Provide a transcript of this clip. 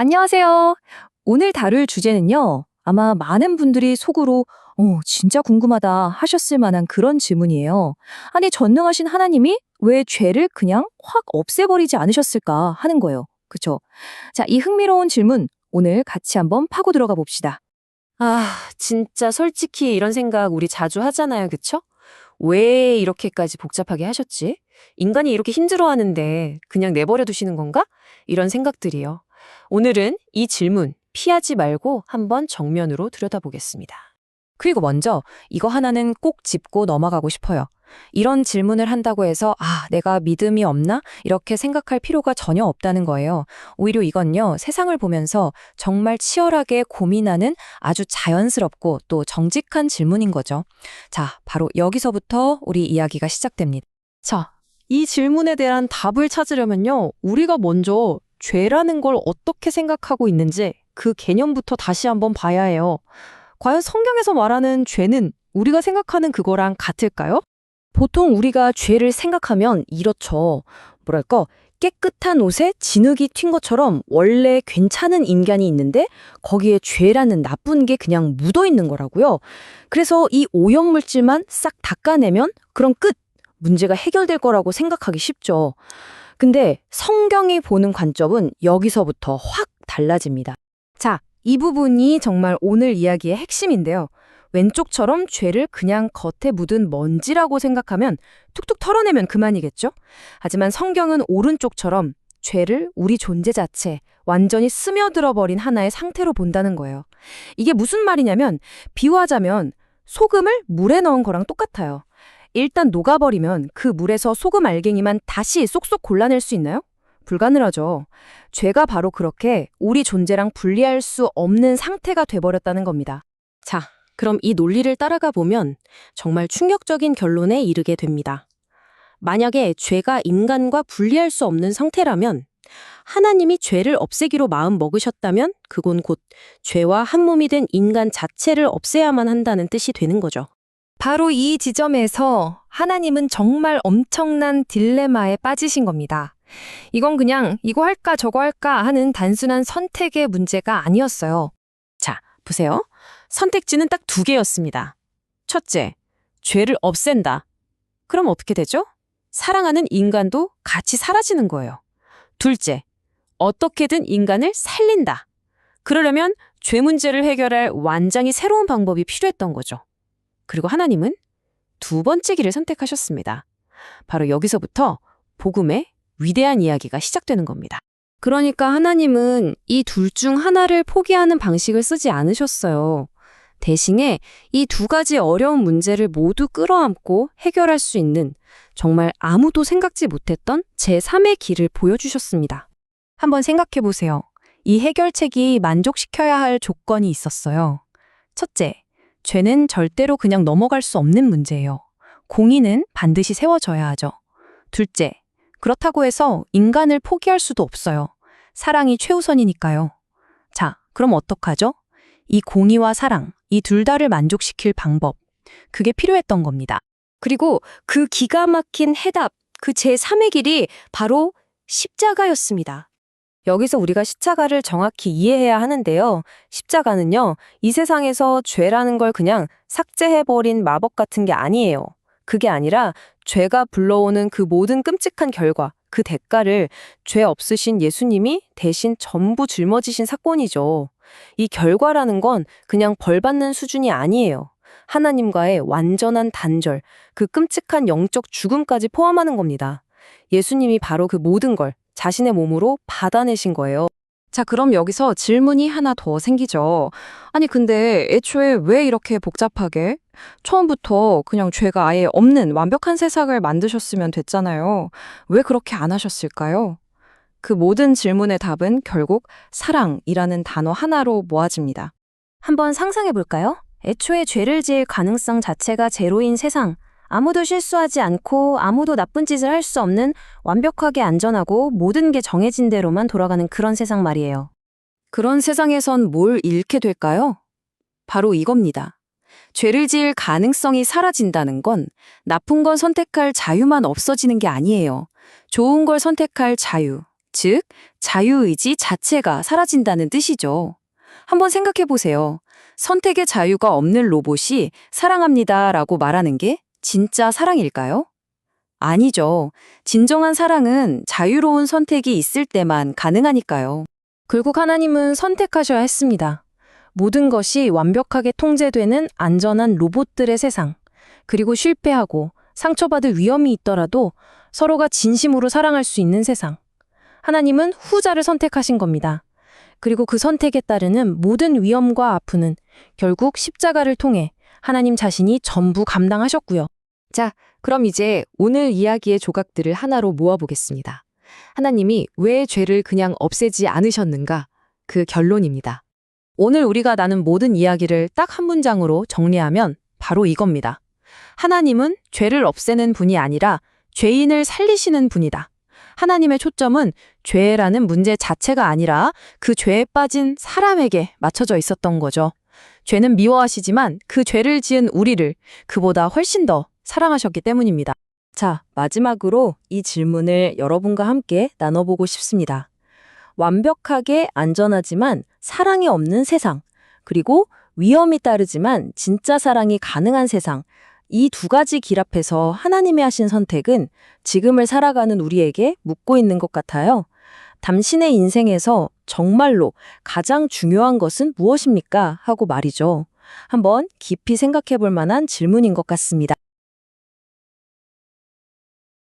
안녕하세요. 오늘 다룰 주제는요. 아마 많은 분들이 속으로 진짜 궁금하다 하셨을 만한 그런 질문이에요. 아니, 전능하신 하나님이 왜 죄를 그냥 확 없애버리지 않으셨을까 하는 거예요. 그쵸? 자, 이 흥미로운 질문 오늘 같이 한번 파고 들어가 봅시다. 진짜 솔직히 이런 생각 우리 자주 하잖아요, 그쵸? 왜 이렇게까지 복잡하게 하셨지? 인간이 이렇게 힘들어하는데 그냥 내버려 두시는 건가? 이런 생각들이요. 오늘은 이 질문 피하지 말고 한번 정면으로 들여다보겠습니다. 그리고 먼저 이거 하나는 꼭 짚고 넘어가고 싶어요. 이런 질문을 한다고 해서 내가 믿음이 없나? 이렇게 생각할 필요가 전혀 없다는 거예요. 오히려 이건요, 세상을 보면서 정말 치열하게 고민하는 아주 자연스럽고 또 정직한 질문인 거죠. 자, 바로 여기서부터 우리 이야기가 시작됩니다. 자, 이 질문에 대한 답을 찾으려면요, 우리가 먼저 죄라는 걸 어떻게 생각하고 있는지 그 개념부터 다시 한번 봐야 해요. 과연 성경에서 말하는 죄는 우리가 생각하는 그거랑 같을까요? 보통 우리가 죄를 생각하면 이렇죠. 뭐랄까, 깨끗한 옷에 진흙이 튄 것처럼 원래 괜찮은 인간이 있는데 거기에 죄라는 나쁜 게 그냥 묻어 있는 거라고요. 그래서 이 오염물질만 싹 닦아내면 그럼 끝! 문제가 해결될 거라고 생각하기 쉽죠. 근데 성경이 보는 관점은 여기서부터 확 달라집니다. 자, 이 부분이 정말 오늘 이야기의 핵심인데요. 왼쪽처럼 죄를 그냥 겉에 묻은 먼지라고 생각하면 툭툭 털어내면 그만이겠죠? 하지만 성경은 오른쪽처럼 죄를 우리 존재 자체, 완전히 스며들어 버린 하나의 상태로 본다는 거예요. 이게 무슨 말이냐면 비유하자면 소금을 물에 넣은 거랑 똑같아요. 일단 녹아버리면 그 물에서 소금 알갱이만 다시 쏙쏙 골라낼 수 있나요? 불가능하죠. 죄가 바로 그렇게 우리 존재랑 분리할 수 없는 상태가 돼버렸다는 겁니다. 자, 그럼 이 논리를 따라가 보면 정말 충격적인 결론에 이르게 됩니다. 만약에 죄가 인간과 분리할 수 없는 상태라면 하나님이 죄를 없애기로 마음 먹으셨다면 그건 곧 죄와 한 몸이 된 인간 자체를 없애야만 한다는 뜻이 되는 거죠. 바로 이 지점에서 하나님은 정말 엄청난 딜레마에 빠지신 겁니다. 이건 그냥 이거 할까 저거 할까 하는 단순한 선택의 문제가 아니었어요. 자, 보세요. 선택지는 딱 두 개였습니다. 첫째, 죄를 없앤다. 그럼 어떻게 되죠? 사랑하는 인간도 같이 사라지는 거예요. 둘째, 어떻게든 인간을 살린다. 그러려면 죄 문제를 해결할 완전히 새로운 방법이 필요했던 거죠. 그리고 하나님은 두 번째 길을 선택하셨습니다. 바로 여기서부터 복음의 위대한 이야기가 시작되는 겁니다. 그러니까 하나님은 이 둘 중 하나를 포기하는 방식을 쓰지 않으셨어요. 대신에 이 두 가지 어려운 문제를 모두 끌어안고 해결할 수 있는 정말 아무도 생각지 못했던 제3의 길을 보여주셨습니다. 한번 생각해 보세요. 이 해결책이 만족시켜야 할 조건이 있었어요. 첫째, 죄는 절대로 그냥 넘어갈 수 없는 문제예요. 공의는 반드시 세워져야 하죠. 둘째, 그렇다고 해서 인간을 포기할 수도 없어요. 사랑이 최우선이니까요. 자, 그럼 어떡하죠? 이 공의와 사랑, 이 둘 다를 만족시킬 방법, 그게 필요했던 겁니다. 그리고 그 기가 막힌 해답, 그 제3의 길이 바로 십자가였습니다. 여기서 우리가 십자가를 정확히 이해해야 하는데요. 십자가는요, 이 세상에서 죄라는 걸 그냥 삭제해버린 마법 같은 게 아니에요. 그게 아니라 죄가 불러오는 그 모든 끔찍한 결과, 그 대가를 죄 없으신 예수님이 대신 전부 짊어지신 사건이죠. 이 결과라는 건 그냥 벌 받는 수준이 아니에요. 하나님과의 완전한 단절, 그 끔찍한 영적 죽음까지 포함하는 겁니다. 예수님이 바로 그 모든 걸 자신의 몸으로 받아내신 거예요. 자, 그럼 여기서 질문이 하나 더 생기죠. 아니, 근데 애초에 왜 이렇게 복잡하게? 처음부터 그냥 죄가 아예 없는 완벽한 세상을 만드셨으면 됐잖아요. 왜 그렇게 안 하셨을까요? 그 모든 질문의 답은 결국 사랑이라는 단어 하나로 모아집니다. 한번 상상해 볼까요? 애초에 죄를 지을 가능성 자체가 제로인 세상, 아무도 실수하지 않고 아무도 나쁜 짓을 할 수 없는 완벽하게 안전하고 모든 게 정해진 대로만 돌아가는 그런 세상 말이에요. 그런 세상에선 뭘 잃게 될까요? 바로 이겁니다. 죄를 지을 가능성이 사라진다는 건 나쁜 걸 선택할 자유만 없어지는 게 아니에요. 좋은 걸 선택할 자유, 즉, 자유의지 자체가 사라진다는 뜻이죠. 한번 생각해 보세요. 선택의 자유가 없는 로봇이 사랑합니다 라고 말하는 게 진짜 사랑일까요? 아니죠. 진정한 사랑은 자유로운 선택이 있을 때만 가능하니까요. 결국 하나님은 선택하셔야 했습니다. 모든 것이 완벽하게 통제되는 안전한 로봇들의 세상, 그리고 실패하고 상처받을 위험이 있더라도 서로가 진심으로 사랑할 수 있는 세상. 하나님은 후자를 선택하신 겁니다. 그리고 그 선택에 따르는 모든 위험과 아픔은 결국 십자가를 통해 하나님 자신이 전부 감당하셨고요. 자, 그럼 이제 오늘 이야기의 조각들을 하나로 모아보겠습니다. 하나님이 왜 죄를 그냥 없애지 않으셨는가? 그 결론입니다. 오늘 우리가 나눈 모든 이야기를 딱 한 문장으로 정리하면 바로 이겁니다. 하나님은 죄를 없애는 분이 아니라 죄인을 살리시는 분이다. 하나님의 초점은 죄라는 문제 자체가 아니라 그 죄에 빠진 사람에게 맞춰져 있었던 거죠. 죄는 미워하시지만 그 죄를 지은 우리를 그보다 훨씬 더 사랑하셨기 때문입니다. 자, 마지막으로 이 질문을 여러분과 함께 나눠보고 싶습니다. 완벽하게 안전하지만 사랑이 없는 세상, 그리고 위험이 따르지만 진짜 사랑이 가능한 세상, 이 두 가지 길 앞에서 하나님이 하신 선택은 지금을 살아가는 우리에게 묻고 있는 것 같아요. 당신의 인생에서 정말로 가장 중요한 것은 무엇입니까? 하고 말이죠. 한번 깊이 생각해 볼 만한 질문인 것 같습니다.